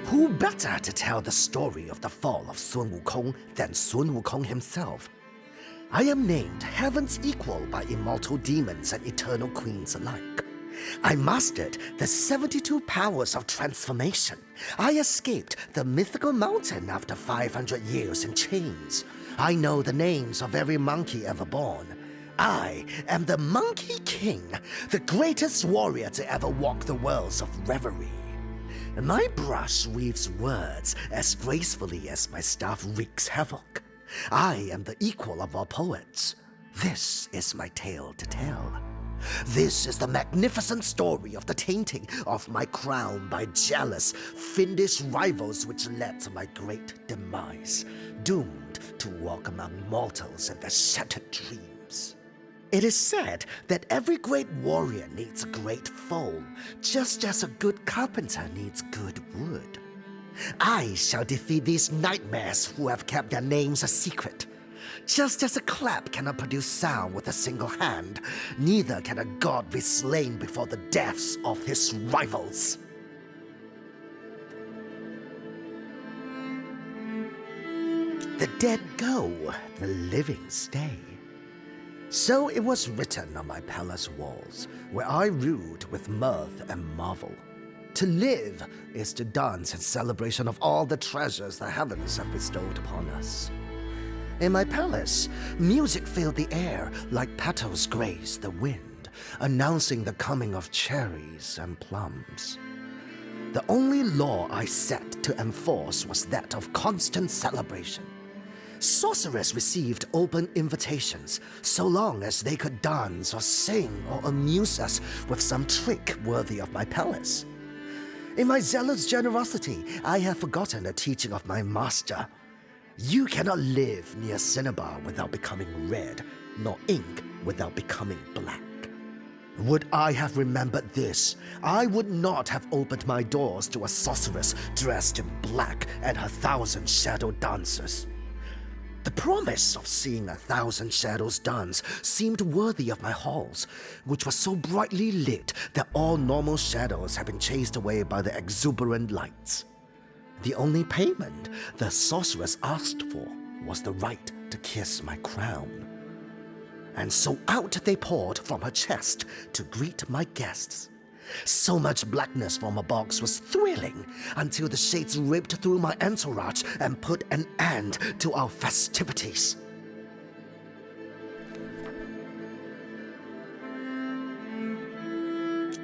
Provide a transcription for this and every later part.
Who better to tell the story of the fall of Sun Wukong than Sun Wukong himself? I am named Heaven's Equal by immortal demons and eternal queens alike. I mastered the 72 powers of transformation. I escaped the mythical mountain after 500 years in chains. I know the names of every monkey ever born. I am the Monkey King, the greatest warrior to ever walk the worlds of reverie. My brush weaves words as gracefully as my staff wreaks havoc. I am the equal of all poets. This is my tale to tell. This is the magnificent story of the tainting of my crown by jealous, fiendish rivals which led to my great demise, doomed to walk among mortals in their shattered dreams. It is said that every great warrior needs a great foe, just as a good carpenter needs good wood. I shall defeat these nightmares who have kept their names a secret. Just as a clap cannot produce sound with a single hand, neither can a god be slain before the deaths of his rivals. The dead go, the living stay. So it was written on my palace walls, where I ruled with mirth and marvel. To live is to dance in celebration of all the treasures the heavens have bestowed upon us. In my palace, music filled the air like petals graze the wind, announcing the coming of cherries and plums. The only law I set to enforce was that of constant celebration. Sorcerers received open invitations, so long as they could dance or sing or amuse us with some trick worthy of my palace. In my zealous generosity, I have forgotten the teaching of my master. You cannot live near cinnabar without becoming red, nor ink without becoming black. Would I have remembered this, I would not have opened my doors to a sorceress dressed in black and her 1,000 shadow dancers. The promise of seeing 1,000 shadows dance seemed worthy of my halls, which were so brightly lit that all normal shadows had been chased away by the exuberant lights. The only payment the sorceress asked for was the right to kiss my crown. And so out they poured from her chest to greet my guests. So much blackness from a box was thrilling until the shades ripped through my entourage and put an end to our festivities.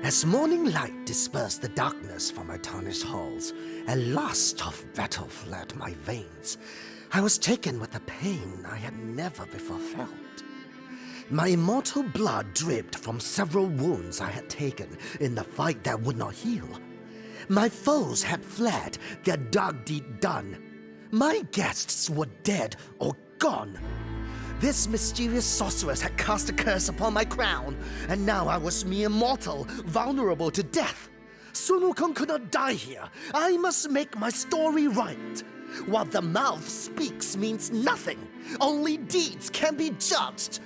As morning light dispersed the darkness from my tarnished halls, and lust of battle fled my veins, I was taken with a pain I had never before felt. My immortal blood dripped from several wounds I had taken in the fight that would not heal. My foes had fled, their dark deed done. My guests were dead or gone. This mysterious sorceress had cast a curse upon my crown, and now I was mere mortal, vulnerable to death. Sun Wukong could not die here. I must make my story right. What the mouth speaks means nothing. Only deeds can be judged.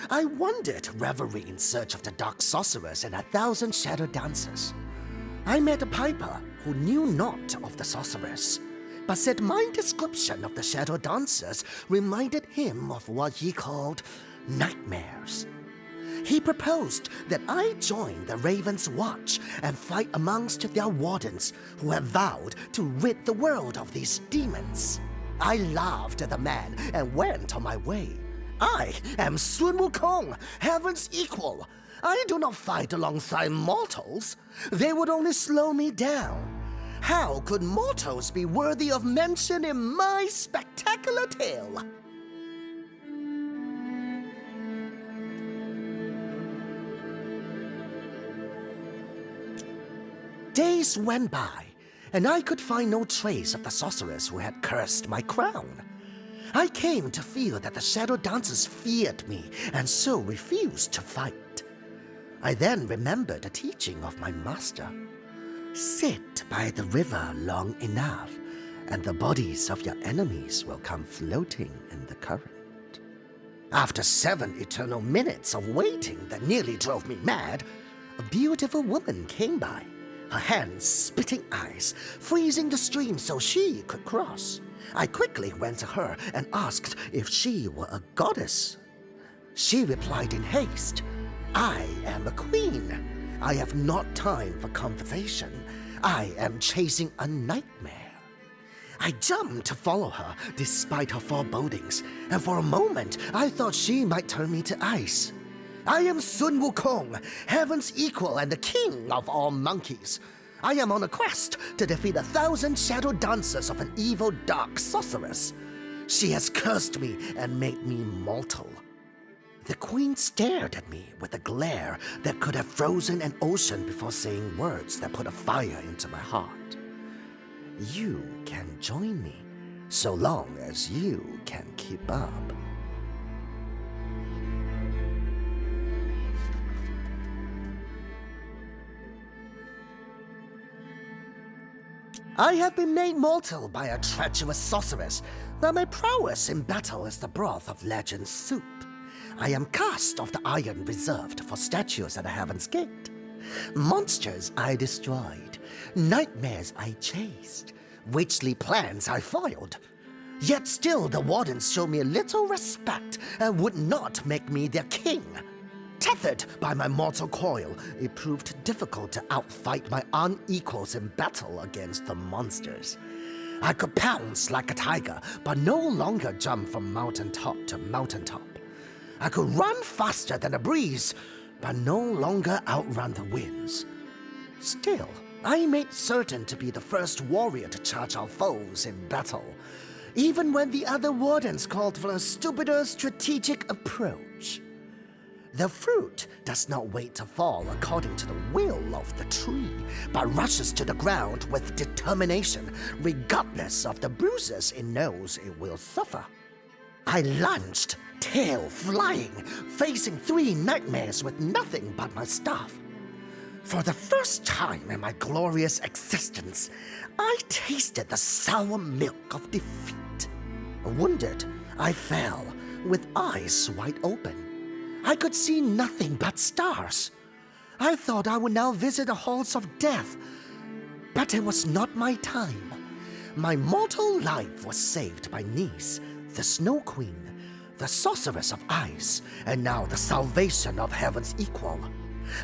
I wandered reverie in search of the dark sorceress and 1,000 shadow dancers. I met a piper who knew not of the sorceress, but said my description of the shadow dancers reminded him of what he called nightmares. He proposed that I join the Ravenswatch and fight amongst their wardens who have vowed to rid the world of these demons. I laughed at the man and went on my way. I am Sun Wukong, Heaven's Equal. I do not fight alongside mortals. They would only slow me down. How could mortals be worthy of mention in my spectacular tale? Days went by, and I could find no trace of the sorceress who had cursed my crown. I came to feel that the shadow dancers feared me and so refused to fight. I then remembered the teaching of my master. Sit by the river long enough, and the bodies of your enemies will come floating in the current. After 7 eternal minutes of waiting that nearly drove me mad, a beautiful woman came by, her hands spitting ice, freezing the stream so she could cross. I quickly went to her and asked if she were a goddess. She replied in haste, "I am a queen. I have not time for conversation. I am chasing a nightmare." I jumped to follow her despite her forebodings, and for a moment I thought she might turn me to ice. "I am Sun Wukong, heaven's equal and the king of all monkeys. I am on a quest to defeat 1,000 shadow dancers of an evil dark sorceress. She has cursed me and made me mortal." The queen stared at me with a glare that could have frozen an ocean before saying words that put a fire into my heart. "You can join me, so long as you can keep up." I have been made mortal by a treacherous sorceress, but my prowess in battle is the broth of legend's soup. I am cast of the iron reserved for statues at the Heaven's Gate. Monsters I destroyed, nightmares I chased, witchly plans I foiled. Yet still the wardens show me little respect and would not make me their king. Tethered by my mortal coil, it proved difficult to outfight my unequals in battle against the monsters. I could pounce like a tiger, but no longer jump from mountaintop to mountaintop. I could run faster than a breeze, but no longer outrun the winds. Still, I made certain to be the first warrior to charge our foes in battle, even when the other wardens called for a stupider strategic approach. The fruit does not wait to fall according to the will of the tree, but rushes to the ground with determination, regardless of the bruises it knows it will suffer. I lunged, tail flying, facing 3 nightmares with nothing but my staff. For the first time in my glorious existence, I tasted the sour milk of defeat. Wounded, I fell, with eyes wide open. I could see nothing but stars. I thought I would now visit the halls of death, but it was not my time. My mortal life was saved by Nice, the Snow Queen, the Sorceress of Ice, and now the salvation of Heaven's equal.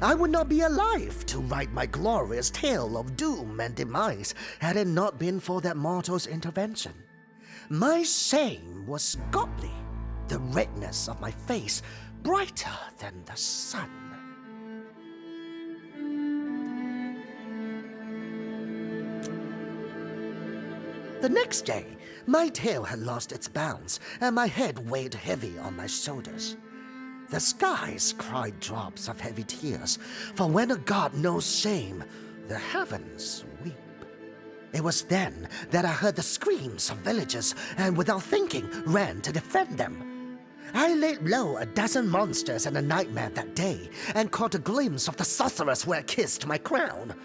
I would not be alive to write my glorious tale of doom and demise had it not been for that mortal's intervention. My shame was godly, the redness of my face brighter than the sun. The next day, my tail had lost its bounds, and my head weighed heavy on my shoulders. The skies cried drops of heavy tears, for when a god knows shame, the heavens weep. It was then that I heard the screams of villagers, and without thinking, ran to defend them. I laid low a dozen monsters and a nightmare that day, and caught a glimpse of the sorceress where I kissed my crown.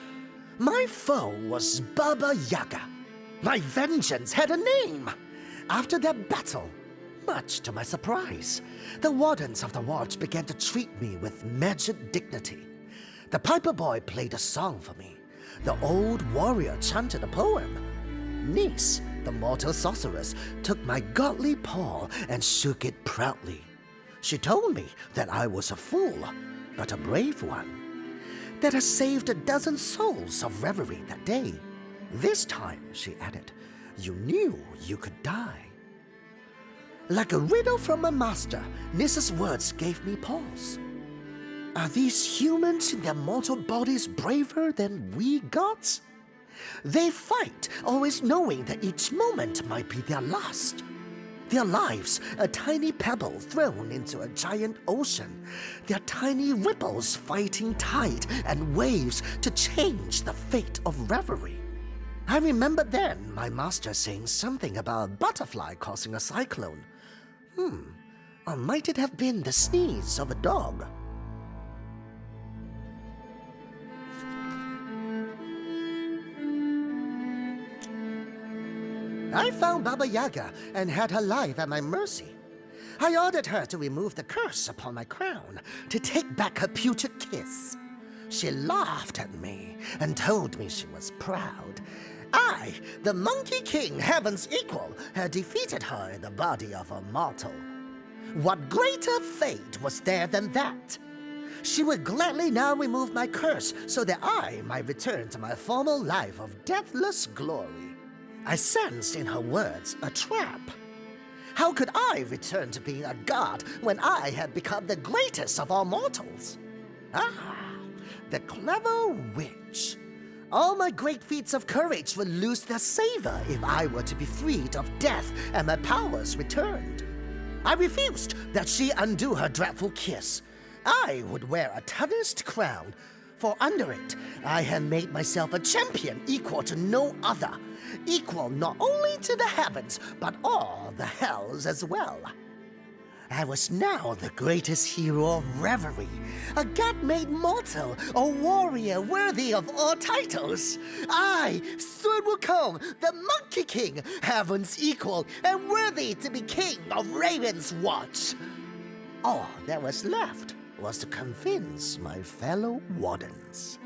My foe was Baba Yaga. My vengeance had a name. After that battle, much to my surprise, the wardens of the watch began to treat me with measured dignity. The piper boy played a song for me. The old warrior chanted a poem. Nice, the mortal sorceress, took my godly paw and shook it proudly. She told me that I was a fool, but a brave one. That I saved a dozen souls of reverie that day. This time, she added, you knew you could die. Like a riddle from my master, Nissa's words gave me pause. Are these humans in their mortal bodies braver than we gods? They fight, always knowing that each moment might be their last. Their lives, a tiny pebble thrown into a giant ocean. Their tiny ripples fighting tide and waves to change the fate of reverie. I remember then my master saying something about a butterfly causing a cyclone. Or might it have been the sneeze of a dog? I found Baba Yaga and had her life at my mercy. I ordered her to remove the curse upon my crown, to take back her putrid kiss. She laughed at me and told me she was proud. I, the Monkey King, Heaven's equal, had defeated her in the body of a mortal. What greater fate was there than that? She would gladly now remove my curse so that I might return to my former life of deathless glory. I sensed in her words a trap. How could I return to being a god when I had become the greatest of all mortals? Ah, the clever witch. All my great feats of courage would lose their savor if I were to be freed of death and my powers returned. I refused that she undo her dreadful kiss. I would wear a tarnished crown, for under it I had made myself a champion equal to no other, equal not only to the heavens, but all the hells as well. I was now the greatest hero of revelry, a god made mortal, a warrior worthy of all titles. I, Sir Wukong, the Monkey King, heaven's equal, and worthy to be king of Ravenswatch. All that was left was to convince my fellow wardens.